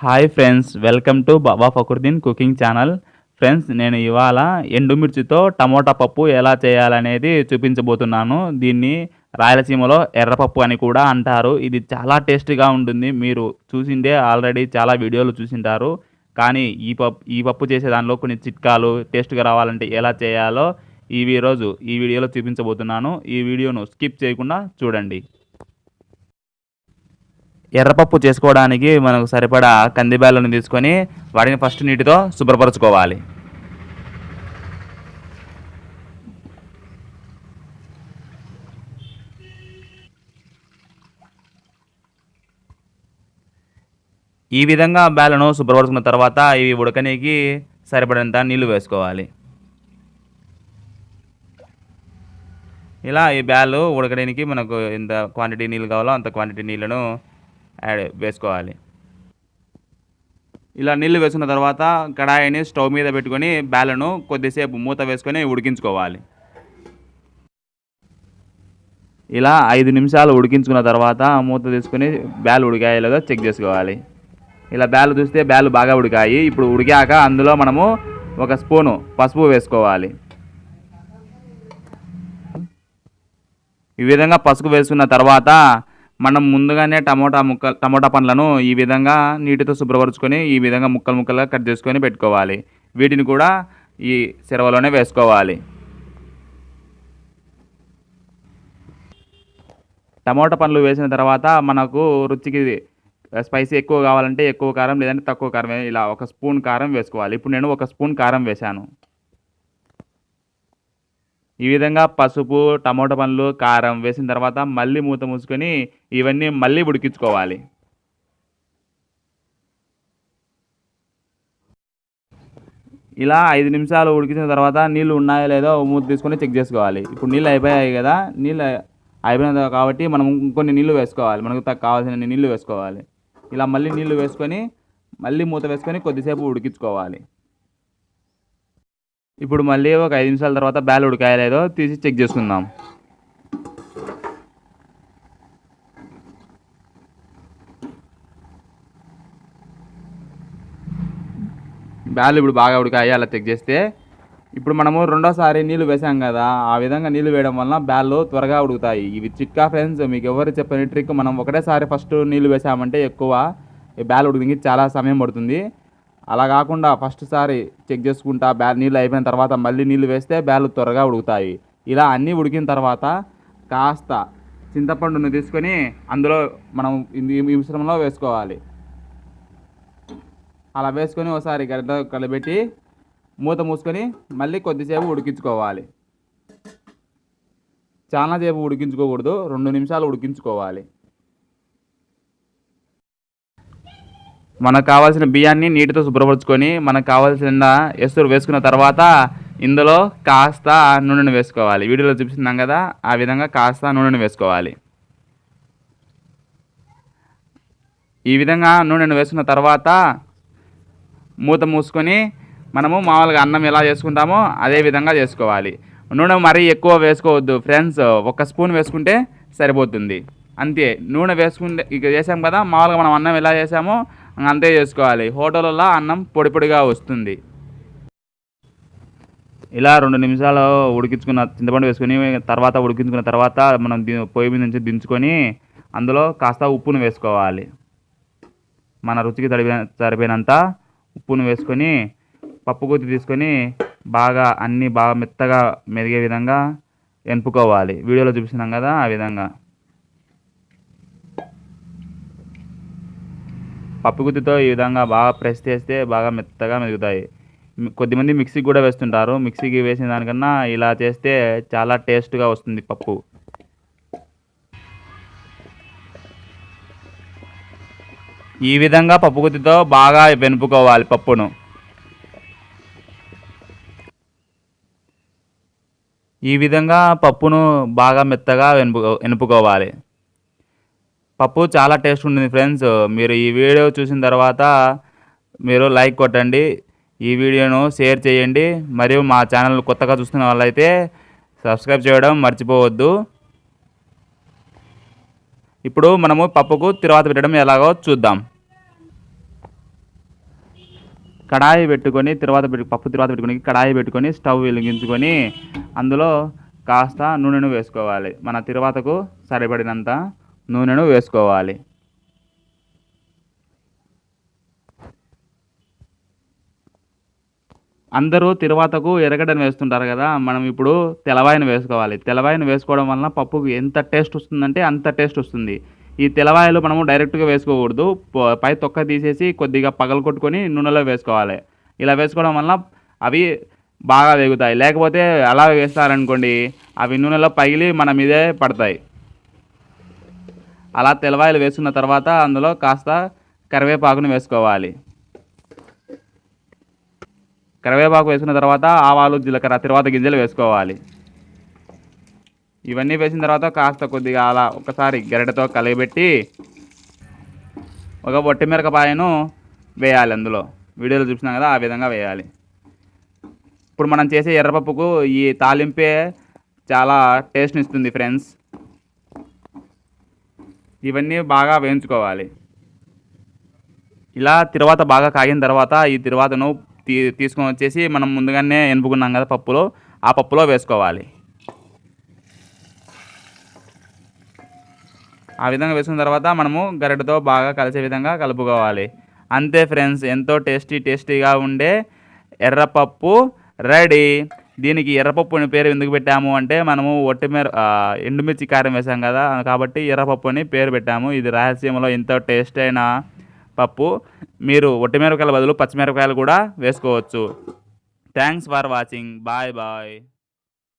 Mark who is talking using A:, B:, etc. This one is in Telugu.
A: Hi friends, welcome to Baba Fakruddin cooking channel. Friends, నేను ఇవాళ ఎండుమిర్చితో టమోటా పప్పు ఎలా చేయాలనేది చూపించబోతున్నాను. దీన్ని రాయలసీమలో ఎర్రపప్పు అని కూడా అంటారు. ఇది చాలా టేస్టీగా ఉంటుంది. మీరు చూసిండే ఆల్రెడీ చాలా వీడియోలు చూసింటారు. కానీ ఈ పప్పు చేసే దానిలో కొన్ని చిట్కాలు టేస్ట్గా రావాలంటే ఎలా చేయాలో ఈ వీడియోలో చూపించబోతున్నాను. ఈ వీడియోను స్కిప్ చేయకుండా చూడండి. ఎర్రపప్పు చేసుకోవడానికి మనకు సరిపడా కందిబ్యాళ్ళను తీసుకొని వాటిని ఫస్ట్ నీటితో శుభ్రపరచుకోవాలి. ఈ విధంగా బ్యాళ్ళను శుభ్రపరచుకున్న తర్వాత ఇవి ఉడకనీకి సరిపడంత నీళ్లు వేసుకోవాలి. ఇలా ఈ బ్యాళ్ళు ఉడకడానికి మనకు ఎంత క్వాంటిటీ నీళ్ళు కావాలో అంత క్వాంటిటీ నీళ్ళను వేసుకోవాలి. ఇలా నీళ్లు వేసుకున్న తర్వాత కడాయిని స్టవ్ మీద పెట్టుకొని బ్యాళ్ళను కొద్దిసేపు మూత వేసుకొని ఉడికించుకోవాలి. ఇలా 5 నిమిషాలు ఉడికించుకున్న తర్వాత మూత తీసుకొని బ్యాళ్ళు ఉడికాయో లేదో చెక్ చేసుకోవాలి. ఇలా బ్యాళ్ళు చూస్తే బ్యాళ్ళు బాగా ఉడికాయి. ఇప్పుడు ఉడికాక అందులో మనము 1 స్పూను పసుపు వేసుకోవాలి. ఈ విధంగా పసుపు వేసుకున్న తర్వాత మనం ముందుగానే టమోటా పండ్లను ఈ విధంగా నీటితో శుభ్రపరచుకొని ఈ విధంగా ముక్కలుగా కట్ చేసుకొని పెట్టుకోవాలి. వీటిని కూడా ఈ సెరవలోనే వేసుకోవాలి. టమోటా పండ్లు వేసిన తర్వాత మనకు రుచికి స్పైసీ ఎక్కువ కావాలంటే ఎక్కువ కారం, లేదంటే తక్కువ కారం, ఇలా 1 స్పూన్ కారం వేసుకోవాలి. ఇప్పుడు నేను 1 స్పూన్ కారం వేశాను. ఈ విధంగా పసుపు, టమోటా పండ్లు, కారం వేసిన తర్వాత మళ్ళీ మూత మూసుకొని ఇవన్నీ మళ్ళీ ఉడికించుకోవాలి. ఇలా 5 నిమిషాలు ఉడికించిన తర్వాత నీళ్ళు ఉన్నాయో లేదో మూత తీసుకొని చెక్ చేసుకోవాలి. ఇప్పుడు నీళ్ళు అయిపోయాయి కదా, నీళ్ళు అయిపోయిన కాబట్టి మనం ఇంకొన్ని నీళ్ళు వేసుకోవాలి. మనకు కావాల్సిన నీళ్ళు వేసుకోవాలి. ఇలా మళ్ళీ నీళ్ళు వేసుకొని మళ్ళీ మూత వేసుకొని కొద్దిసేపు ఉడికించుకోవాలి. ఇప్పుడు మళ్ళీ ఒక 5 నిమిషాల తర్వాత బ్యాల్ ఉడికాయో లేదో తీసి చెక్ చేసుకుందాం. బ్యాల్ ఇప్పుడు బాగా ఉడికాయి. అలా చెక్ చేస్తే ఇప్పుడు మనము రెండోసారి నీళ్ళు వేసాం కదా, ఆ విధంగా నీళ్ళు వేయడం వలన బ్యాళ్ళు త్వరగా ఉడుకుతాయి. ఇవి చిట్కా ఫ్రెండ్స్, మీకు ఎవరు చెప్పని ట్రిక్. మనం ఒకటేసారి ఫస్ట్ నీళ్ళు వేసామంటే ఎక్కువ బ్యాల్ ఉడికి చాలా సమయం పడుతుంది. అలా కాకుండా ఫస్ట్ సారి చెక్ చేసుకుంటా నీళ్ళు అయిపోయిన తర్వాత మళ్ళీ నీళ్ళు వేస్తే బ్యాళ్ళు త్వరగా ఉడుకుతాయి. ఇలా అన్నీ ఉడికిన తర్వాత కాస్త చింతపండును తీసుకొని అందులో మనం ఈ మిశ్రమంలో వేసుకోవాలి. అలా వేసుకొని ఒకసారి గడ్డ కలబెట్టి మూత మూసుకొని మళ్ళీ కొద్దిసేపు ఉడికించుకోవాలి. చాలా సేపు ఉడికించుకోకూడదు, 2 నిమిషాలు ఉడికించుకోవాలి. మనకు కావాల్సిన బియ్యాన్ని నీటితో శుభ్రపరచుకొని మనకు కావాల్సిన ఎసురు వేసుకున్న తర్వాత ఇందులో కాస్త నూనెను వేసుకోవాలి. వీడియోలో చూపిస్తున్నాం కదా, ఆ విధంగా కాస్త నూనెను వేసుకోవాలి. ఈ విధంగా నూనెను వేసుకున్న తర్వాత మూత మూసుకొని మనము మామూలుగా అన్నం ఎలా చేసుకుంటామో అదే విధంగా చేసుకోవాలి. నూనె మరీ ఎక్కువ వేసుకోవద్దు ఫ్రెండ్స్, 1 స్పూన్ వేసుకుంటే సరిపోతుంది. అంతే. నూనె వేసుకుంటే ఇక చేసాం కదా, మామూలుగా మనం అన్నం ఎలా చేసామో అంతే చేసుకోవాలి. హోటల్లో అన్నం పొడి పొడిగా వస్తుంది. ఇలా 2 నిమిషాలు ఉడికించుకున్న చింతపండు వేసుకొని ఉడికించుకున్న తర్వాత మనం పొయ్యి మీద నుంచి దించుకొని అందులో కాస్త ఉప్పును వేసుకోవాలి. మన రుచికి సరిపోయినంత ఉప్పును వేసుకొని పప్పు గుత్తి తీసుకొని అన్నీ బాగా మెత్తగా మెదిగే విధంగా ఎనుపుకోవాలి. వీడియోలో చూపిస్తున్నాం కదా, ఆ విధంగా పప్పు గుత్తితో ఈ విధంగా బాగా ప్రెస్ చేస్తే బాగా మెత్తగా మెదుగుతాయి. కొద్దిమంది మిక్సీకి కూడా వేస్తుంటారు. మిక్సీకి వేసిన దానికన్నా ఇలా చేస్తే చాలా టేస్ట్గా వస్తుంది పప్పు. ఈ విధంగా పప్పు గుత్తితో బాగా వెనుపుకోవాలి పప్పును. ఈ విధంగా పప్పును బాగా మెత్తగా ఎనుపుకోవాలి. పప్పు చాలా టేస్ట్ ఉంటుంది ఫ్రెండ్స్. మీరు ఈ వీడియో చూసిన తర్వాత మీరు లైక్ కొట్టండి, ఈ వీడియోను షేర్ చేయండి, మరియు మా ఛానల్ కొత్తగా చూస్తున్న వాళ్ళైతే సబ్స్క్రైబ్ చేయడం మర్చిపోవద్దు. ఇప్పుడు మనము పప్పుకు తిరువాత పెట్టడం ఎలాగో చూద్దాం. కడాయి పెట్టుకొని పప్పు తర్వాత పెట్టుకొని కడాయి పెట్టుకొని స్టవ్ వెలిగించుకొని అందులో కాస్త నూనెను వేసుకోవాలి. మన తిరువాతకు సరిపడినంత నూనెను వేసుకోవాలి. అందరూ తిరువాతకు ఎర్రగడ్డను వేస్తుంటారు కదా, మనం ఇప్పుడు తెల్లవాయిని వేసుకోవాలి. తెల్లవాయిని వేసుకోవడం వలన పప్పుకు ఎంత టేస్ట్ వస్తుందంటే అంత టేస్ట్ వస్తుంది. ఈ తెల్లవాయలు మనము డైరెక్ట్గా వేసుకోకూడదు. పై తొక్క తీసేసి కొద్దిగా పగలు కొట్టుకొని నూనెలో వేసుకోవాలి. ఇలా వేసుకోవడం వలన అవి బాగా వేగుతాయి. లేకపోతే అలా వేస్తారనుకోండి అవి నూనెలో పగిలి మన మీదే పడతాయి. అలా తెల్లవాయలు వేసుకున్న తర్వాత అందులో కాస్త కరివేపాకును వేసుకోవాలి. కరివేపాకు వేసుకున్న తర్వాత ఆవాలు, జీలకర్ర, తిరువాత గింజలు వేసుకోవాలి. ఇవన్నీ వేసిన తర్వాత కాస్త కొద్దిగా అలా ఒకసారి గరిటెతో కలిపెట్టి ఒక ఒట్టిమిరపకాయను వేయాలి. అందులో వీడియోలో చూసినాం కదా, ఆ విధంగా వేయాలి. ఇప్పుడు మనం చేసే ఎర్రపప్పుకు ఈ తాలింపే చాలా టేస్ట్ని ఇస్తుంది ఫ్రెండ్స్. ఇవన్నీ బాగా వేయించుకోవాలి. ఇలా తిరువాత బాగా కాగిన తర్వాత ఈ తిరువాతను తీసుకొని వచ్చేసి మనం ముందుగానే ఎనుపుకున్నాం కదా పప్పులో, ఆ పప్పులో వేసుకోవాలి. ఆ విధంగా వేసుకున్న తర్వాత మనము గరిటెతో బాగా కలిసే విధంగా కలుపుకోవాలి. అంతే ఫ్రెండ్స్, ఎంతో టేస్టీగా ఉండే ఎర్రపప్పు రెడీ. దీనికి ఎర్రపప్పు అని పేరు ఎందుకు పెట్టాము అంటే మనము ఎండుమిర్చి కారం వేసాం కదా, కాబట్టి ఎర్రపప్పు అని పేరు పెట్టాము. ఇది రాయలసీమలో ఎంతో టేస్ట్ అయిన పప్పు. మీరు ఒట్టిమిరపకాయల బదులు పచ్చిమిరపకాయలు కూడా వేసుకోవచ్చు. Thanks for watching. Bye bye.